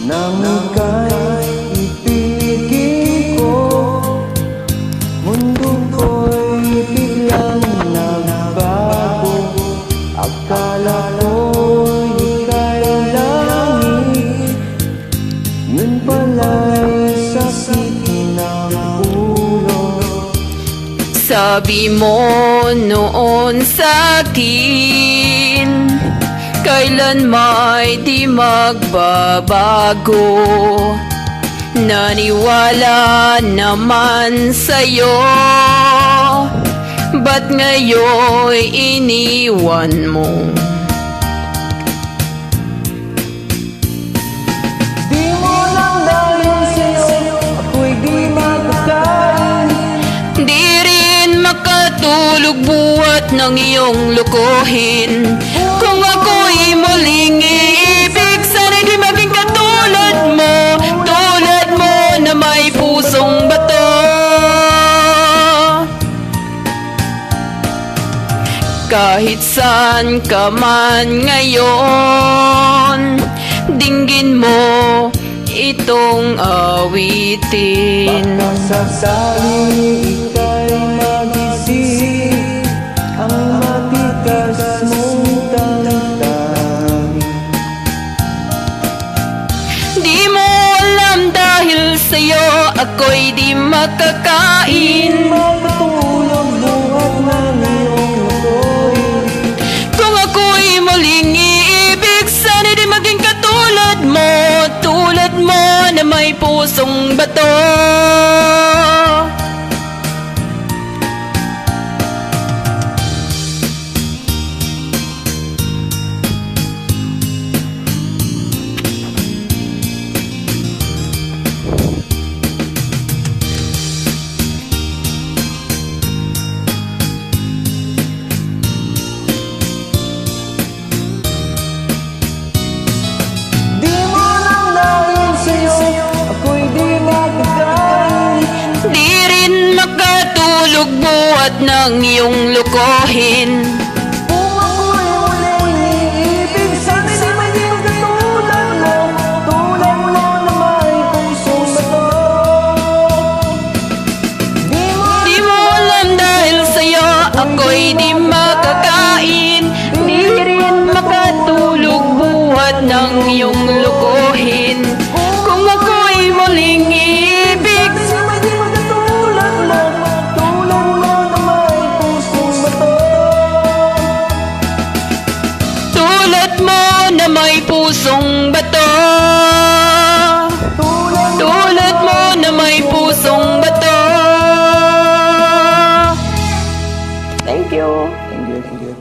nang ika'y ipigil ko. Mundo ko'y biglang nagbago. Akala ko'y ika'y langit, yun pala'y sakit ng ulo. Sabi mo noon sa'kin, kailan may di magbabago. Naniwala naman sa'yo, ba't ngayon iniwan mo? Di mo lang dahil sa'yo ako'y di magkakain. Di rin makatulog buhat ng iyong lokohin. Kung ako'y muling iibig, sana di maging katulad mo, tulad mo na may pusong bato. Kahit saan ka man ngayon, dinggin mo itong awitin. Baka sasali ika'y magising, ang matigas mong damdamin. Di mo alam dahil sa'yo ako'y di makakain. Magpatulog buhat ng iyong lukoy. Kung ako'y muling iibig, sana di maging katulad mo, tulad mo na may pusong bato. Di mo lang dahil sa'yo ako'y di magkakain. Di rin makatulog buhat ng iyong lokohin. Kung ako'y muling iibig, sana di maging katulad mo, tulad mo na may pusong bato. Di mo alam dahil sa'yo ako'y di makakain. Di rin makatulog buhat ng iyong lokohin. Kung ako'y muling iibig, Di maging katulad mo, tulad mo na may pusong bato. tulad mo na may pusong bato. Tulad mo na may pusong bato. Thank you. Thank you, thank you.